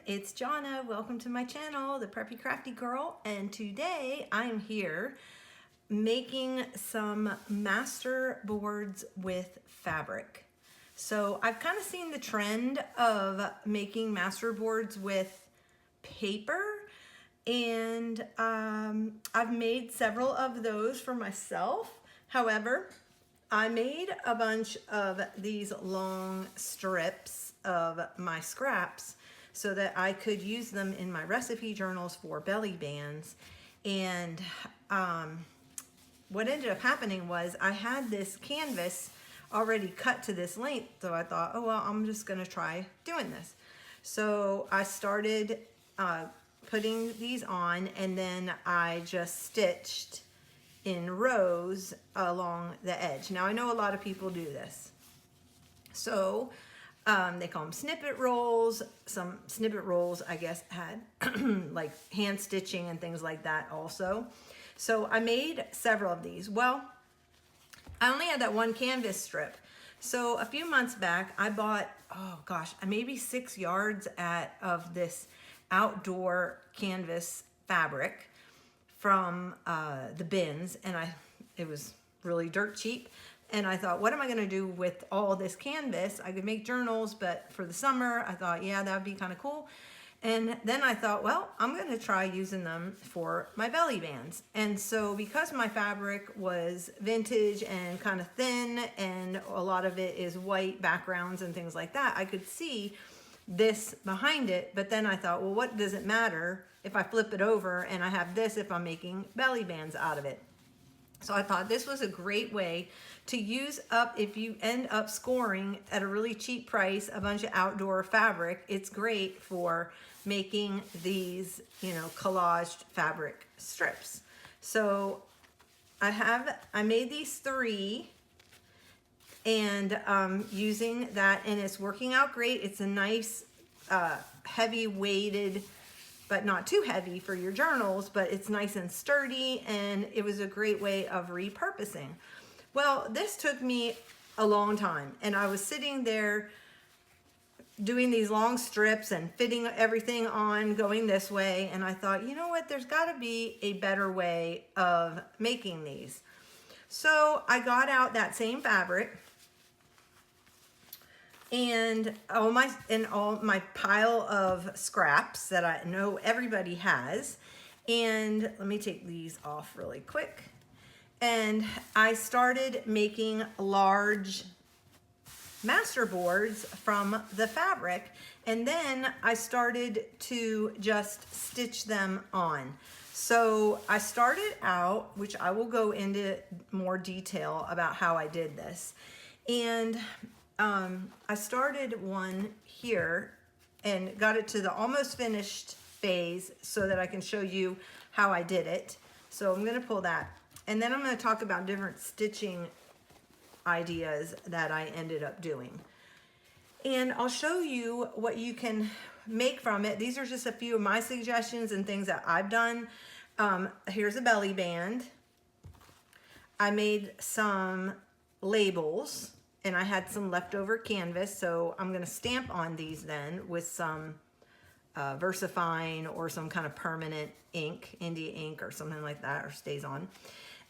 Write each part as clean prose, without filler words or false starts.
it's Jonna. Welcome to my channel, The Preppy Crafty Girl, and today I'm here making some master boards with fabric. So I've kind of seen the trend of making master boards with paper, and I've made several of those for myself. However, I made a bunch of these long strips of my scraps so that I could use them in my recipe journals for belly bands. And what ended up happening was I had this canvas already cut to this length, so I thought, oh well, I'm just gonna try doing this. So I started putting these on, and then I just stitched in rows along the edge. Now I know a lot of people do this. So they call them snippet rolls. Some snippet rolls, I guess, had like hand stitching and things like that also. So I made several of these. Well, I only had that one canvas strip. So a few months back, I bought, oh gosh, maybe 6 yards of this outdoor canvas fabric from the bins, and it was really dirt cheap. And I thought, what am I gonna do with all this canvas? I could make journals, but for the summer, I thought, yeah, that would be kind of cool. And then I thought, well, I'm gonna try using them for my belly bands. And so because my fabric was vintage and kind of thin, and a lot of it is white backgrounds and things like that, I could see this behind it. But then I thought, well, what does it matter if I flip it over and I have this if I'm making belly bands out of it? So I thought this was a great way to use up, if you end up scoring at a really cheap price a bunch of outdoor fabric. It's great for making these, you know, collaged fabric strips. So I made these 3, and using that, and it's working out great. It's a nice heavy weighted, but not too heavy for your journals, but it's nice and sturdy, and it was a great way of repurposing. Well, this took me a long time, and I was sitting there doing these long strips and fitting everything on, going this way, and I thought, you know what, there's gotta be a better way of making these. So I got out that same fabric, and all my pile of scraps that I know everybody has. And let me take these off really quick. And I started making large master boards from the fabric, and then I started to just stitch them on. So I started out, which I will go into more detail about how I did this, and I started one here and got it to the almost finished phase so that I can show you how I did it. So I'm gonna pull that, and then I'm gonna talk about different stitching ideas that I ended up doing. And I'll show you what you can make from it. These are just a few of my suggestions and things that I've done. Here's a belly band. I made some labels, and I had some leftover canvas, so I'm gonna stamp on these then with some VersaFine or some kind of permanent ink, India ink or something like that, or stays on.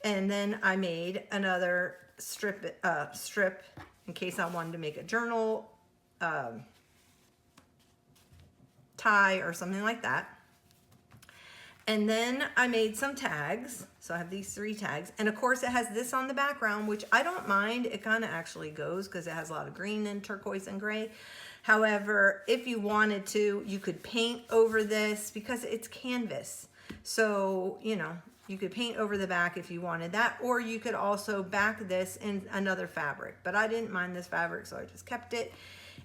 And then I made another strip in case I wanted to make a journal tie or something like that. And then I made some tags. So I have these 3 tags. And of course it has this on the background, which I don't mind. It kind of actually goes because it has a lot of green and turquoise and gray. However, if you wanted to, you could paint over this because it's canvas. So, you know, you could paint over the back if you wanted that, or you could also back this in another fabric. But I didn't mind this fabric, so I just kept it.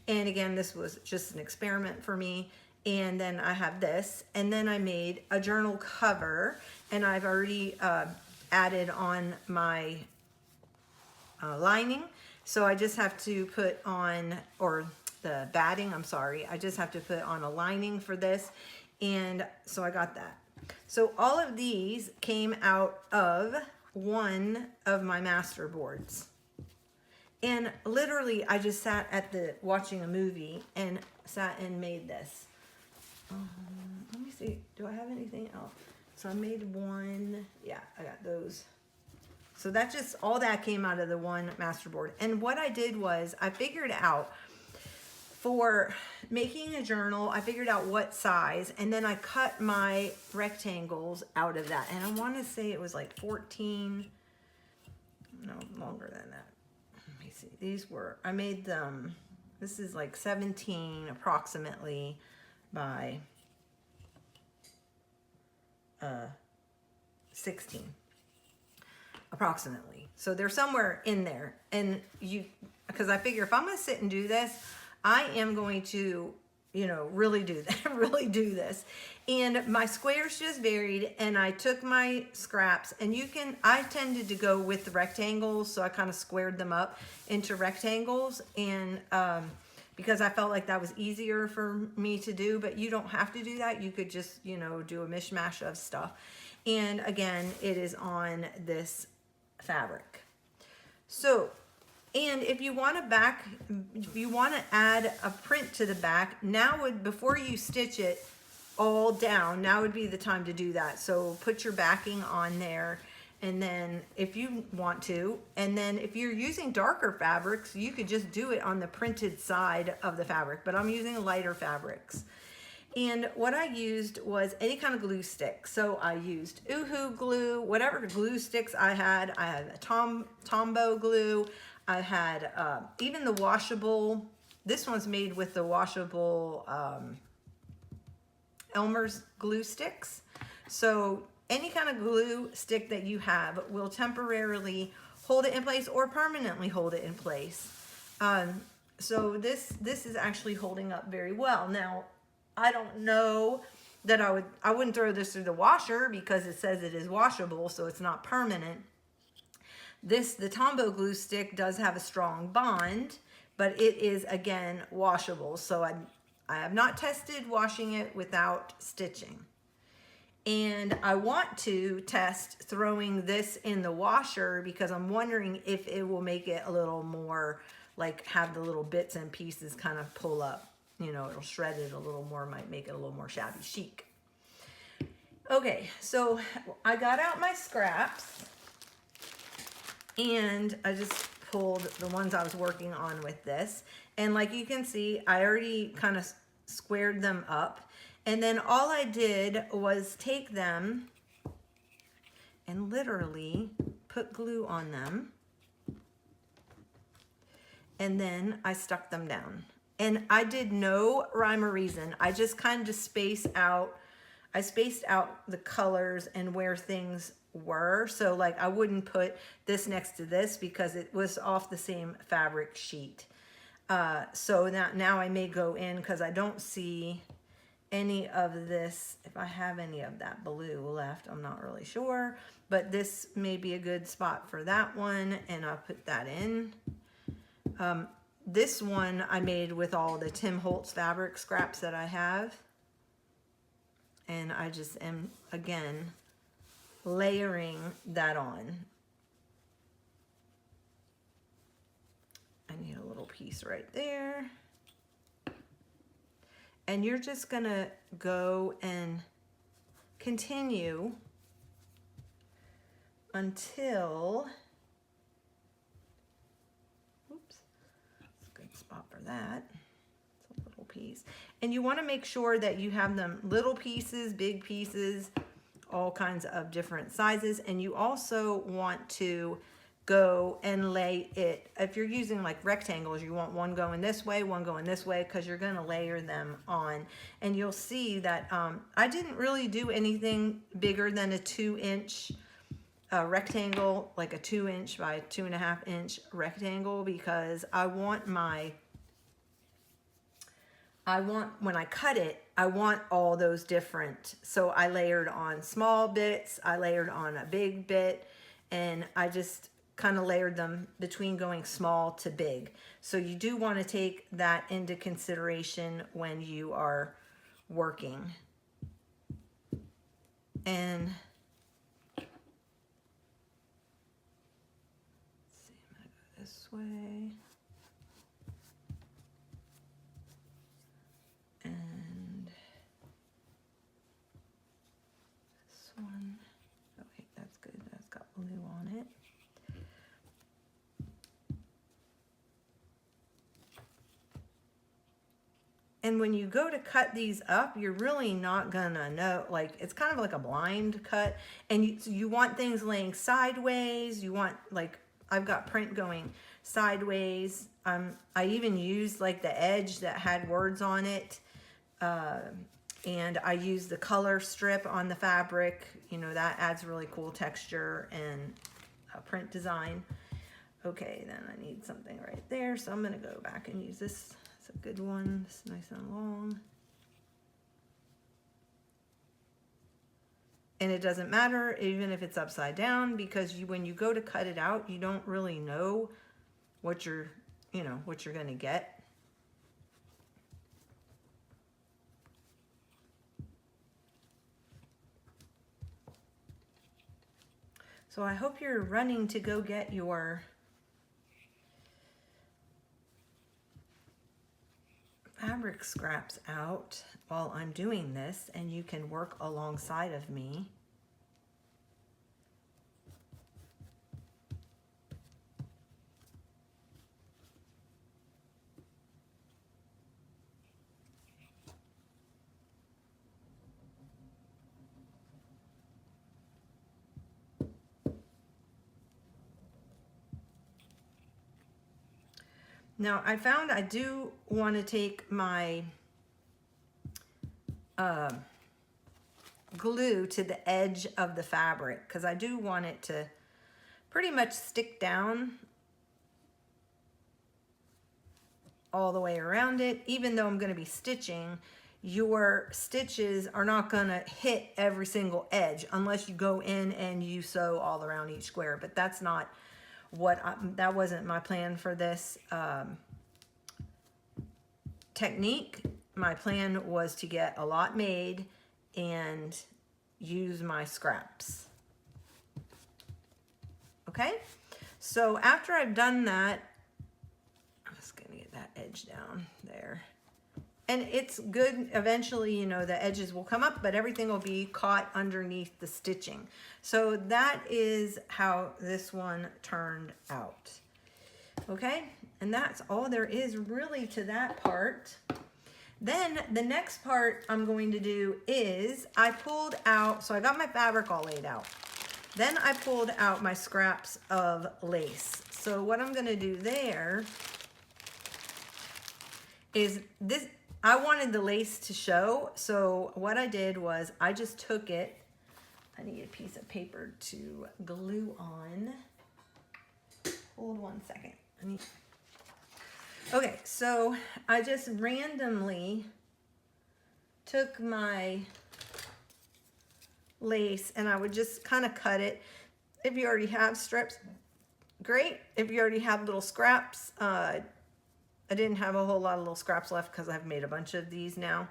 And again, this was just an experiment for me. And then I have this, and then I made a journal cover, and I've already added on my lining. So I just have to put on, or the batting, I'm sorry, I just have to put on a lining for this. And so I got that. So all of these came out of one of my master boards. And literally I just sat watching a movie and sat and made this. Let me see, do I have anything else? So I made one, yeah, I got those. So that just, all that came out of the one Masterboard. And what I did was I figured out for making a journal, I figured out what size, and then I cut my rectangles out of that. And I want to say it was like 14, no, longer than that. Let me see, these were, I made them, this is like 17 approximately by 16 approximately. So they're somewhere in there. And because I figure if I'm going to sit and do this, I am going to, you know, really do that, really do this. And my squares just varied, and I took my scraps, and I tended to go with the rectangles, so I kind of squared them up into rectangles, and because I felt like that was easier for me to do, but you don't have to do that. You could just, you know, do a mishmash of stuff. And again, it is on this fabric. So, and if you want to add a print to the back, before you stitch it all down, now would be the time to do that. So put your backing on there, and then if you want to, and then if you're using darker fabrics, you could just do it on the printed side of the fabric, but I'm using lighter fabrics. And what I used was any kind of glue stick. So I used Oohoo glue, whatever glue sticks I had. I had a Tombow glue. I had even the washable, this one's made with the washable Elmer's glue sticks. So any kind of glue stick that you have will temporarily hold it in place or permanently hold it in place. So this is actually holding up very well. Now, I don't know that I wouldn't throw this through the washer because it says it is washable, so it's not permanent. The Tombow glue stick does have a strong bond, but it is, again, washable. So I have not tested washing it without stitching. And I want to test throwing this in the washer because I'm wondering if it will make it a little more, like have the little bits and pieces kind of pull up. You know, it'll shred it a little more, might make it a little more shabby chic. Okay, so I got out my scraps and I just pulled the ones I was working on with this. And like you can see, I already kind of squared them up. And then all I did was take them and literally put glue on them. And then I stuck them down. And I did no rhyme or reason. I just kind of spaced out the colors and where things were. So like I wouldn't put this next to this because it was off the same fabric sheet. So now I may go in because I don't see any of this. If I have any of that blue left, I'm not really sure. But this may be a good spot for that one. And I'll put that in. This one I made with all the Tim Holtz fabric scraps that I have. And I just am, again, layering that on. I need a little piece right there. And you're just gonna go and continue until, oops, that's a good spot for that. It's a little piece. And you wanna make sure that you have them little pieces, big pieces, all kinds of different sizes. And you also want to go and lay it, if you're using like rectangles, you want one going this way, one going this way, because you're going to layer them on. And you'll see that I didn't really do anything bigger than a 2-inch rectangle, like a 2-inch by 2.5-inch rectangle, because I want when I cut it, I want all those different. So I layered on small bits, I layered on a big bit, and I just kind of layered them between going small to big. So you do want to take that into consideration when you are working. And let's see, I'm gonna go this way. And And when you go to cut these up, you're really not gonna know, like, it's kind of like a blind cut. And you want things laying sideways. You want, like, I've got print going sideways. I even used like the edge that had words on it. And I used the color strip on the fabric. You know, that adds really cool texture and print design. Okay, then I need something right there. So I'm gonna go back and use this. It's a good one. It's nice and long. And it doesn't matter even if it's upside down, because when you go to cut it out, you don't really know what you're gonna get. So I hope you're running to go get your fabric scraps out while I'm doing this, and you can work alongside of me. Now I found I do want to take my glue to the edge of the fabric, because I do want it to pretty much stick down all the way around it. Even though I'm going to be stitching, your stitches are not going to hit every single edge unless you go in and you sew all around each square. But that's not what that wasn't my plan for this technique. My plan was to get a lot made and use my scraps. Okay, so after I've done that, I'm just gonna get that edge down there. And it's good, eventually, you know, the edges will come up, but everything will be caught underneath the stitching. So that is how this one turned out. Okay, and that's all there is really to that part. Then the next part I'm going to do is I pulled out, so I got my fabric all laid out. Then I pulled out my scraps of lace. So what I'm gonna do there is this, I wanted the lace to show. So what I did was I just took it, I need a piece of paper to glue on. Hold one second. Okay, so I just randomly took my lace and I would just kind of cut it. If you already have strips, great. If you already have little scraps, I didn't have a whole lot of little scraps left because I've made a bunch of these now.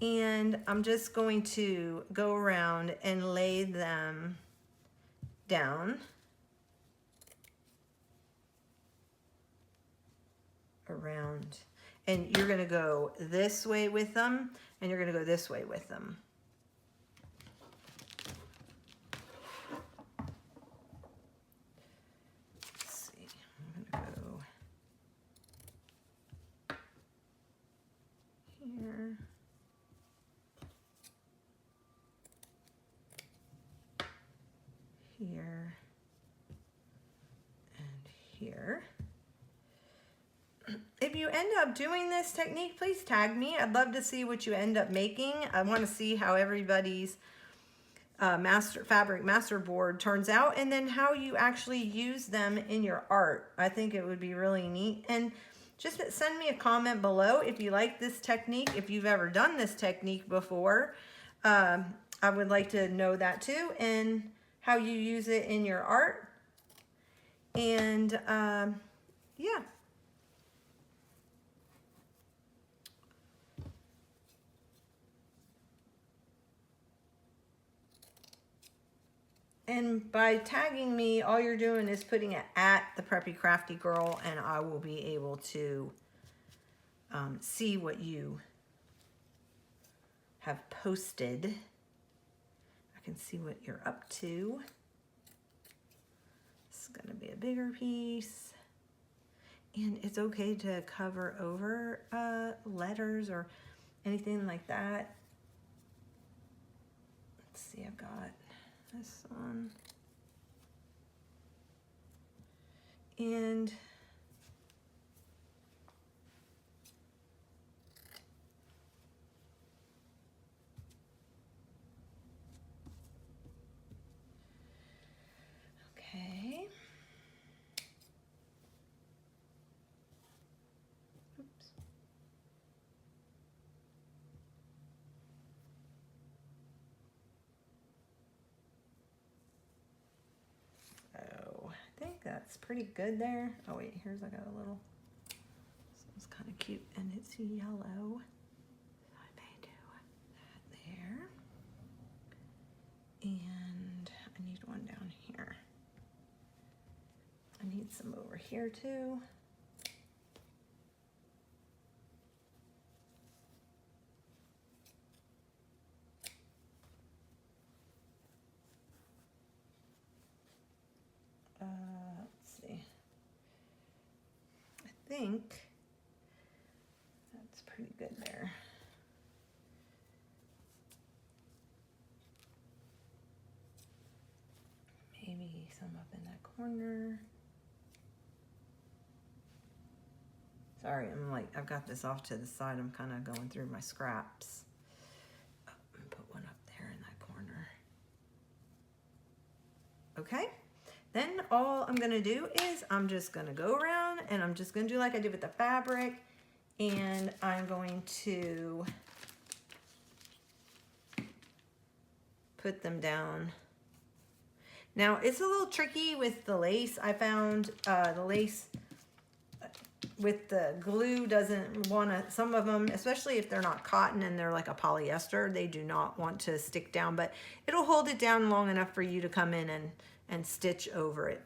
And I'm just going to go around and lay them down around, and you're going to go this way with them, and you're going to go this way with them. Let's see, I'm going to go here, here, and here. If you end up doing this technique, please tag me. I'd love to see what you end up making. I want to see how everybody's fabric masterboard turns out, and then how you actually use them in your art. I think it would be really neat. And just send me a comment below if you like this technique, if you've ever done this technique before. I would like to know that too, and how you use it in your art. And yeah. And by tagging me, all you're doing is putting it at the Preppy Crafty Girl, and I will be able to see what you have posted. I can see what you're up to. This is going to be a bigger piece. And it's okay to cover over letters or anything like that. Let's see, I've got this one. And okay. Oops. Oh, I think that's pretty good there. Oh wait, here's I got a little, this one's kind of cute and it's yellow. So I may do that there. And I need one down here. I need some over here too. Let's see. I think that's pretty good there. Maybe some up in that corner. Sorry, I'm like, I've got this off to the side. I'm kind of going through my scraps. Oh, and put one up there in that corner. Okay. Then all I'm gonna do is I'm just gonna go around and I'm just gonna do like I did with the fabric, and I'm going to put them down. Now it's a little tricky with the lace. I found the lace with the glue doesn't want to, some of them, especially if they're not cotton and they're like a polyester, they do not want to stick down, but it'll hold it down long enough for you to come in and stitch over it.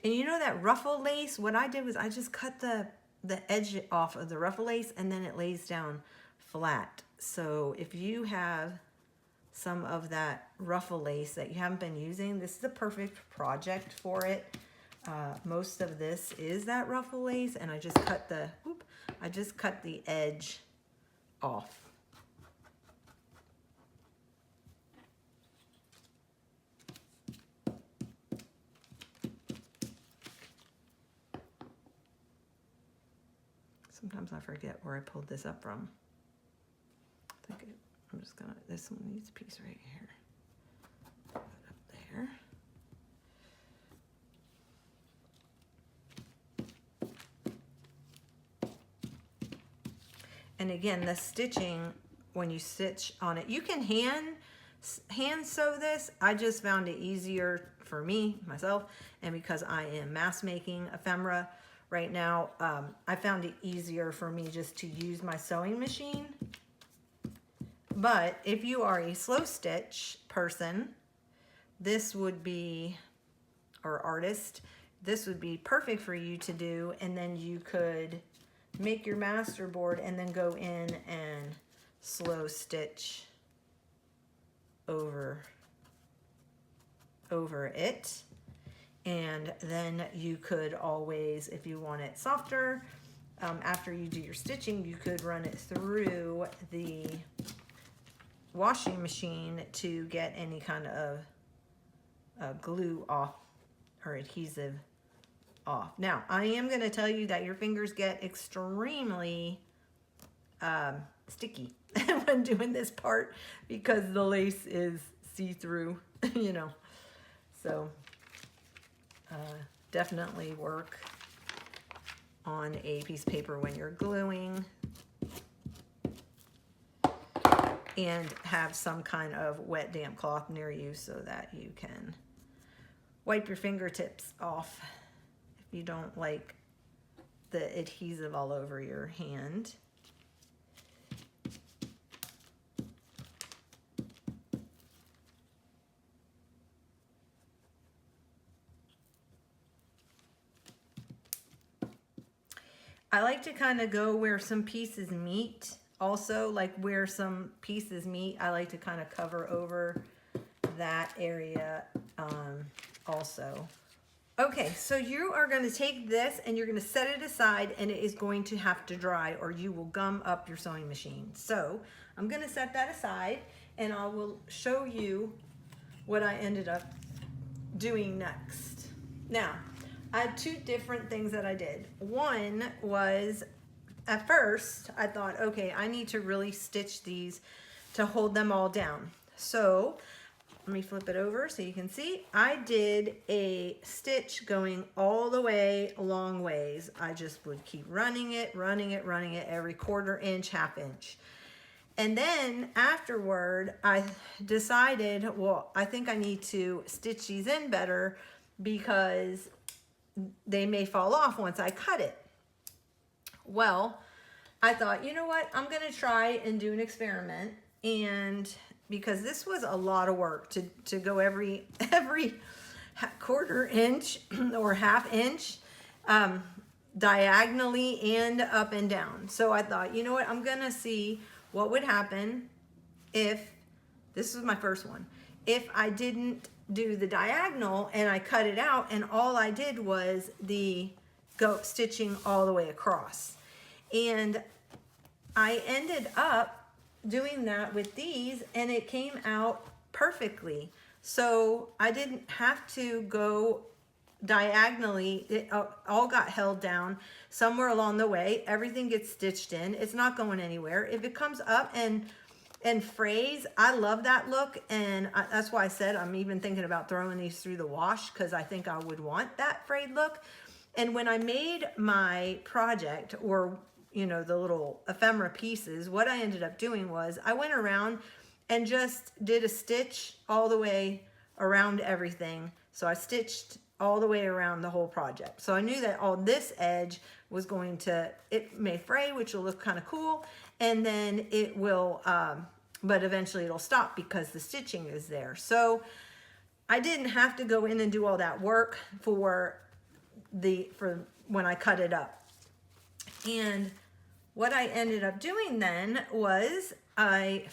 And you know that ruffle lace, what I did was I just cut the edge off of the ruffle lace and then it lays down flat. So if you have some of that ruffle lace that you haven't been using, this is the perfect project for it. Most of this is that ruffle lace, and I just cut the edge off. Sometimes I forget where I pulled this up from. I think I'm just gonna, this one needs a piece right here. Put it up there. And again, the stitching, when you stitch on it, you can hand sew this. I just found it easier for me, myself, and because I am mass making ephemera right now, I found it easier for me just to use my sewing machine. But if you are a slow stitch person, this would be, or artist, this would be perfect for you to do, and then you could make your masterboard and then go in and slow stitch over it. And then you could always, if you want it softer, after you do your stitching, you could run it through the washing machine to get any kind of glue off or adhesive off. Now, I am going to tell you that your fingers get extremely sticky when doing this part because the lace is see-through, you know. So definitely work on a piece of paper when you're gluing, and have some kind of wet damp cloth near you so that you can wipe your fingertips off if you don't like the adhesive all over your hand. I like to kind of go where some pieces meet. Also, like where some pieces meet, I like to kind of cover over that area also. Okay, so you are going to take this and you're going to set it aside, and it is going to have to dry or you will gum up your sewing machine. So I'm going to set that aside and I will show you what I ended up doing next. Now, I had two different things that I did. One was, at first, I thought, okay, I need to really stitch these to hold them all down. So let me flip it over so you can see. I did a stitch going all the way long ways. I just would keep running it every 1/4 inch, 1/2 inch. And then afterward, I decided, well, I think I need to stitch these in better because they may fall off once I cut it. Well, I thought, you know what? I'm going to try and do an experiment, and because this was a lot of work to go every 1/4 inch or 1/2 inch diagonally and up and down. So I thought, you know what? I'm going to see what would happen if, this was my first one, if I didn't do the diagonal and I cut it out and all I did was the stitching all the way across. And I ended up doing that with these and it came out perfectly. So I didn't have to go diagonally. It all got held down somewhere along the way. Everything gets stitched in. It's not going anywhere. If it comes up and frays, I love that look, and that's why I said I'm even thinking about throwing these through the wash because I think I would want that frayed look. And when I made my project, or you know, the little ephemera pieces, what I ended up doing was I went around and just did a stitch all the way around everything. So I stitched all the way around the whole project. So I knew that all this edge was going to, it may fray, which will look kind of cool, and then it will, but eventually it'll stop because the stitching is there. So I didn't have to go in and do all that work for when I cut it up. And what I ended up doing then was I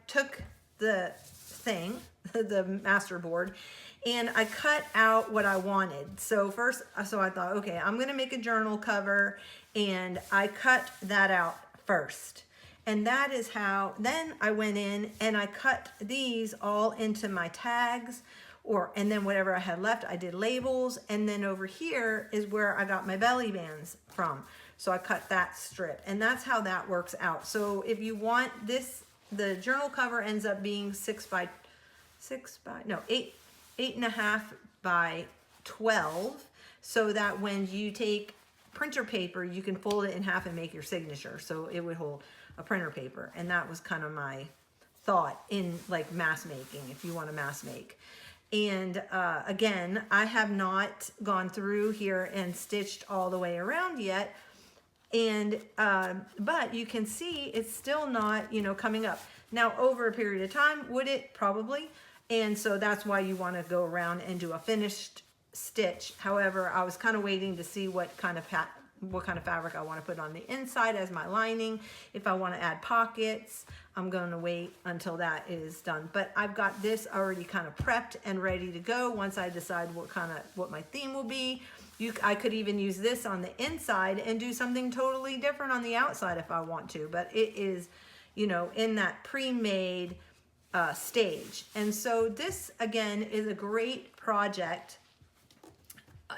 took the thing, the Masterboard, and I cut out what I wanted. So I thought, okay, I'm gonna make a journal cover, and I cut that out first. And that is how, then I went in and I cut these all into my tags, and then whatever I had left, I did labels, and then over here is where I got my belly bands from. So I cut that strip, and that's how that works out. So if you want this, the journal cover ends up being 8.5 by 12, so that when you take printer paper, you can fold it in half and make your signature. So it would hold a printer paper, and that was kind of my thought in like mass making, if you want to mass make. And again, I have not gone through here and stitched all the way around yet. And but you can see it's still not, you know, coming up. Now over a period of time, would it? Probably. And so that's why you want to go around and do a finished stitch. However, I was kind of waiting to see what kind of fabric I want to put on the inside as my lining. If I want to add pockets, I'm going to wait until that is done. But I've got this already kind of prepped and ready to go. Once I decide what my theme will be, I could even use this on the inside and do something totally different on the outside if I want to. But it is, you know, in that pre-made stage. And so this again is a great project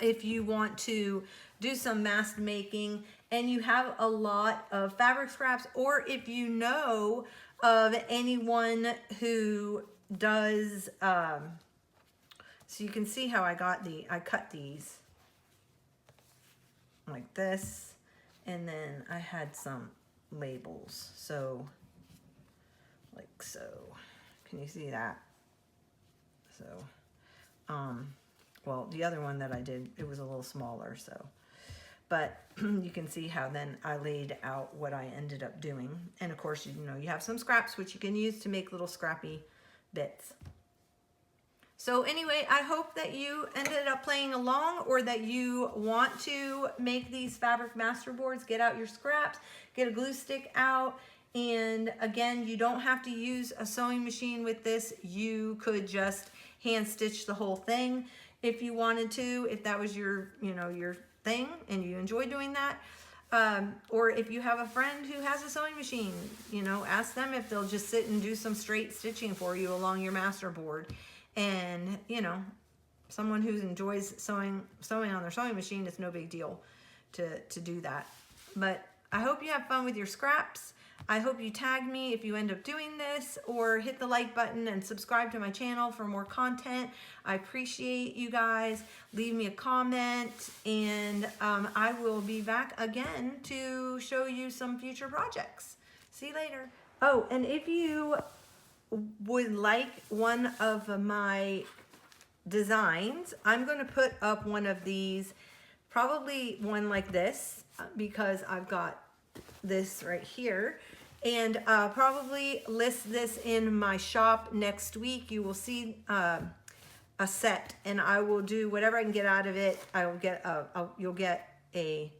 if you want to do some mask making and you have a lot of fabric scraps, or if you know of anyone who does, so you can see how I cut these like this, and then I had some labels, so like so. Can you see that? So, well, the other one that I did, it was a little smaller, so. But you can see how then I laid out what I ended up doing. And of course, you know, you have some scraps which you can use to make little scrappy bits. So anyway, I hope that you ended up playing along, or that you want to make these fabric masterboards. Get out your scraps, get a glue stick out, and again, you don't have to use a sewing machine with this. You could just hand stitch the whole thing if you wanted to, if that was your, your thing and you enjoy doing that. Or if you have a friend who has a sewing machine, ask them if they'll just sit and do some straight stitching for you along your masterboard. And, someone who enjoys sewing on their sewing machine, it's no big deal to do that. But I hope you have fun with your scraps. I hope you tag me if you end up doing this, or hit the like button and subscribe to my channel for more content. I appreciate you guys. Leave me a comment, and I will be back again to show you some future projects. See you later. Oh, and if you would like one of my designs, I'm going to put up one of these, probably one like this, because I've got this right here, and probably list this in my shop next week. You will see a set, and I will do whatever I can get out of it. I will get you'll get a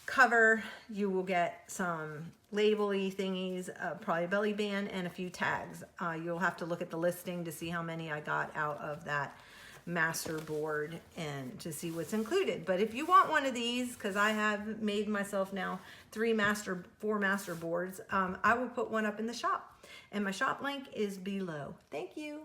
cover, you will get some label-y thingies, probably a belly band, and a few tags. You'll have to look at the listing to see how many I got out of that masterboard and to see what's included. But if you want one of these, because I have made myself now 4 masterboards, I will put one up in the shop, and my shop link is below. Thank you.